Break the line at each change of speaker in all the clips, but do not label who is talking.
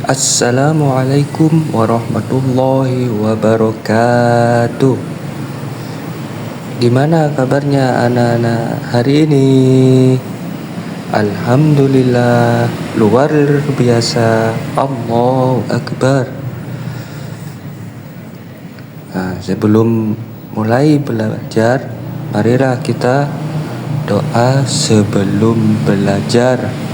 Assalamualaikum warahmatullahi wabarakatuh. Gimana kabarnya anak-anak hari ini? Alhamdulillah, luar biasa. Allahu Akbar. Sebelum mulai belajar, marilah kita doa sebelum belajar.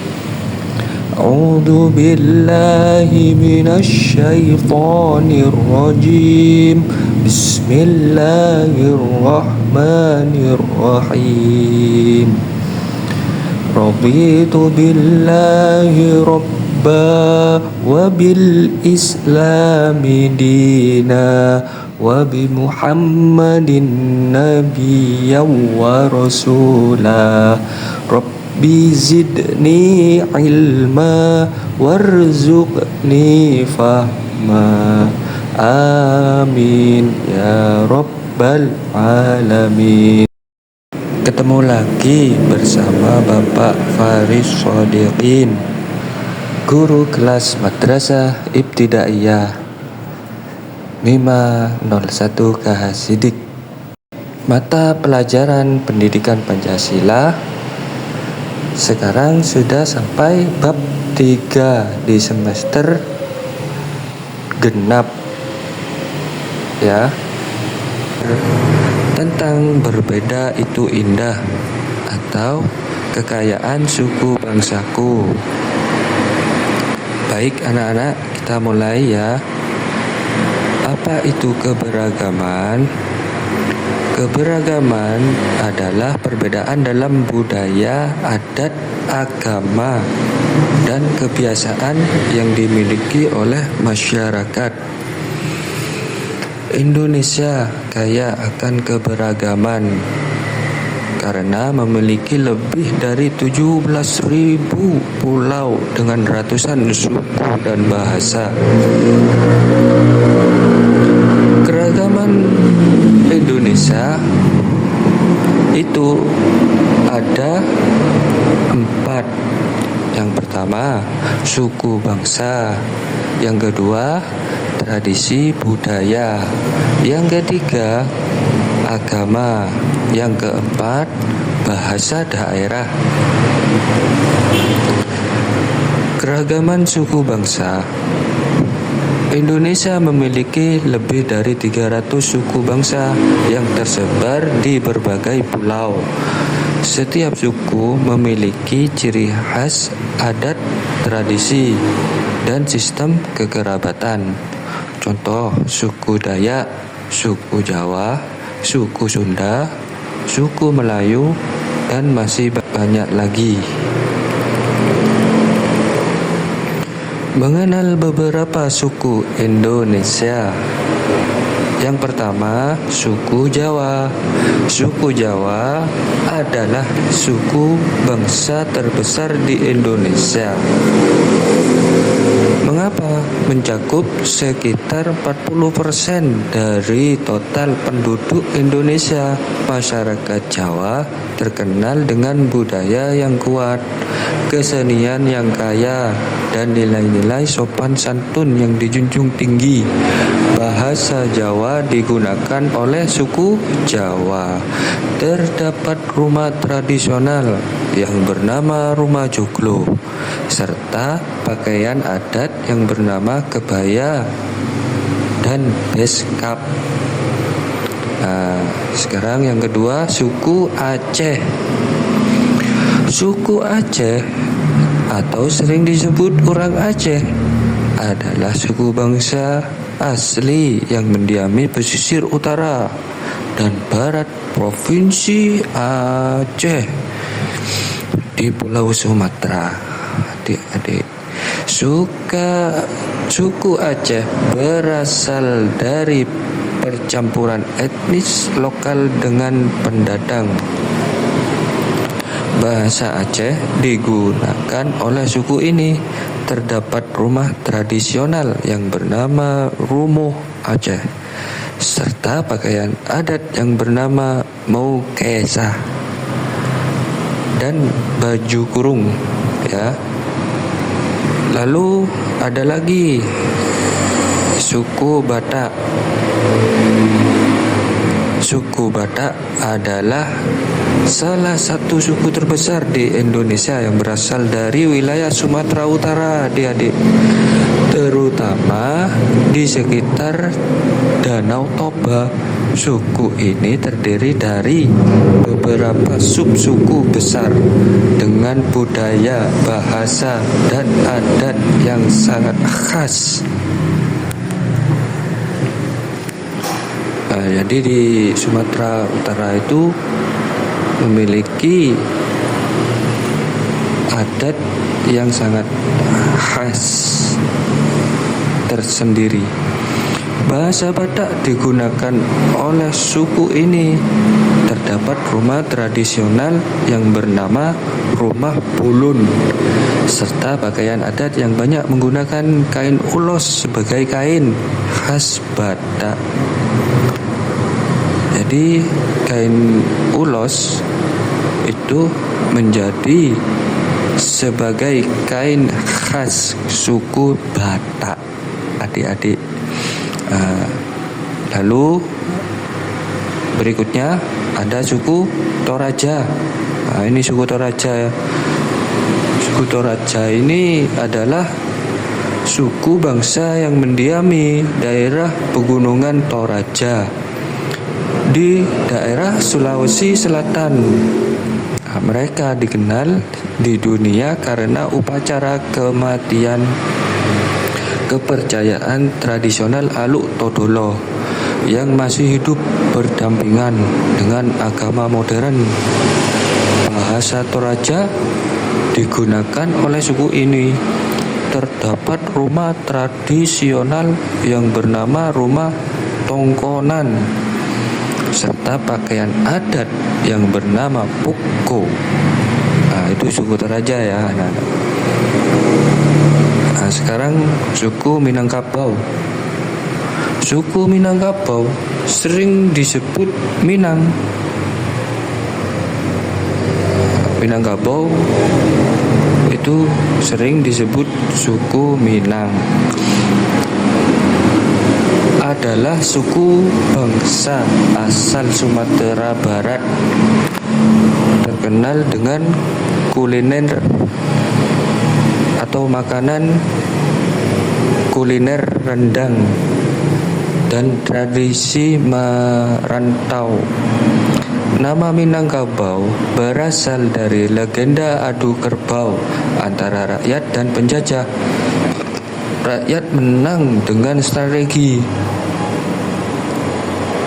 A'udzu billahi minasy syaithanir rajim. Bismillahirrahmanirrahim. Raditu billahi rabba wa bil islami dina wa bi Muhammadin nabiyyan wa rasula. Rabbi zidni ilma warzuqni fahma. Amin ya rabbal alamin. Ketemu lagi bersama Bapak Faris Shodiqin, guru kelas Madrasah Ibtidaiyah Mima 01 Kahasidik. Mata pelajaran pendidikan Pancasila sekarang sudah sampai bab 3 di semester genap ya, tentang berbeda itu indah atau kekayaan suku bangsaku. Baik anak-anak, kita mulai ya. Apa itu keberagaman? Keberagaman adalah perbedaan dalam budaya, adat, agama, dan kebiasaan yang dimiliki oleh masyarakat. Indonesia kaya akan keberagaman karena memiliki lebih dari 17.000 pulau dengan ratusan suku dan bahasa. Keragaman Indonesia itu ada 4. Yang pertama, suku bangsa. Yang kedua, tradisi budaya. Yang ketiga, agama. Yang keempat, bahasa daerah. Keragaman suku bangsa. Indonesia memiliki lebih dari 300 suku bangsa yang tersebar di berbagai pulau. Setiap suku memiliki ciri khas, adat, tradisi, dan sistem kekerabatan. Contoh, suku Dayak, suku Jawa, suku Sunda, suku Melayu, dan masih banyak lagi. Mengenal beberapa suku Indonesia. Yang pertama, suku Jawa. Suku Jawa adalah suku bangsa terbesar di Indonesia. Mengapa? Mencakup sekitar 40% dari total penduduk Indonesia. Masyarakat Jawa terkenal dengan budaya yang kuat, kesenian yang kaya, dan nilai-nilai sopan santun yang dijunjung tinggi. Bahasa Jawa digunakan oleh suku Jawa. Terdapat rumah tradisional yang bernama rumah joglo, serta pakaian adat yang bernama kebaya dan beskap. Sekarang yang kedua, suku Aceh. Suku Aceh atau sering disebut orang Aceh adalah suku bangsa asli yang mendiami pesisir utara dan barat Provinsi Aceh di Pulau Sumatera. Adik-adik, suku Aceh berasal dari percampuran etnis lokal dengan pendatang. Bahasa Aceh digunakan oleh suku ini. Terdapat rumah tradisional yang bernama Rumuh Aceh, serta pakaian adat yang bernama Maukesah dan baju kurung ya. Lalu Ada lagi suku Batak. Suku Batak adalah salah satu suku terbesar di Indonesia yang berasal dari wilayah Sumatera Utara, adik-adik, terutama di sekitar Danau Toba. Suku ini terdiri dari beberapa subsuku besar dengan budaya, bahasa, dan adat yang sangat khas. Jadi di Sumatera Utara itu memiliki adat yang sangat khas tersendiri. Bahasa Batak digunakan oleh suku ini. Terdapat rumah tradisional yang bernama rumah bulun, serta pakaian adat yang banyak menggunakan kain ulos sebagai kain khas Batak. Jadi kain ulos itu menjadi sebagai kain khas suku Batak, adik-adik. Lalu berikutnya ada suku Toraja. Ini suku Toraja ya. Suku Toraja ini adalah suku bangsa yang mendiami daerah pegunungan Toraja di daerah Sulawesi Selatan. Mereka dikenal di dunia karena upacara kematian kepercayaan tradisional Aluk Todolo yang masih hidup berdampingan dengan agama modern. Bahasa Toraja digunakan oleh suku ini. Terdapat rumah tradisional yang bernama rumah tongkonan, serta pakaian adat yang bernama puko. Itu suku Toraja ya, anak-anak. Sekarang suku Minangkabau. Suku Minangkabau sering disebut Minang. Minangkabau itu sering disebut suku Minang. Adalah suku bangsa asal Sumatera Barat, terkenal dengan kuliner atau makanan kuliner rendang dan tradisi merantau. Nama Minangkabau berasal dari legenda adu kerbau antara rakyat dan penjajah. Rakyat menang dengan strategi.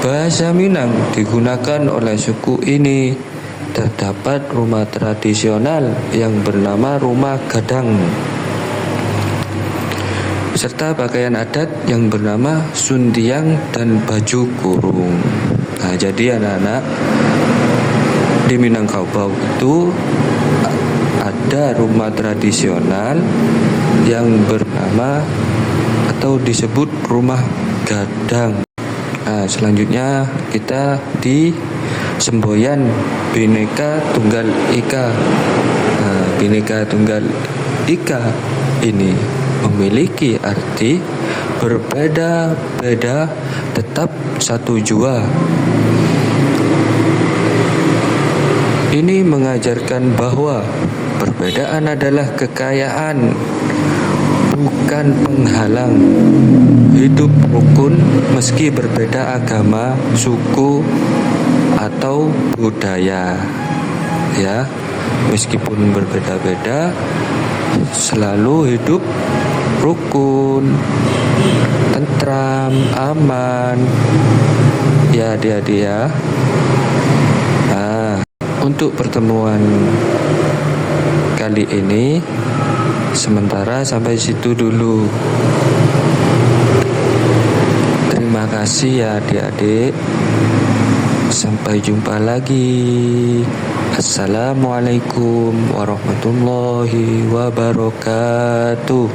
Bahasa Minang digunakan oleh suku ini. Terdapat rumah tradisional yang bernama rumah gadang, serta pakaian adat yang bernama suntiang dan baju kurung. Jadi anak-anak, di Minangkabau itu ada rumah tradisional yang bernama atau disebut rumah gadang. Selanjutnya kita di semboyan Bhinneka Tunggal Ika. Bhinneka Tunggal Ika ini memiliki arti berbeda-beda tetap satu jua. Ini mengajarkan bahwa perbedaan adalah kekayaan, bukan penghalang. Hidup rukun meski berbeda agama, suku, atau budaya. Ya, meskipun berbeda-beda, selalu hidup rukun, tentram, aman. Ya, adik-adik ya. Untuk pertemuan kali ini sementara sampai situ dulu. Terima kasih ya adik-adik. Sampai jumpa lagi. Assalamualaikum warahmatullahi wabarakatuh.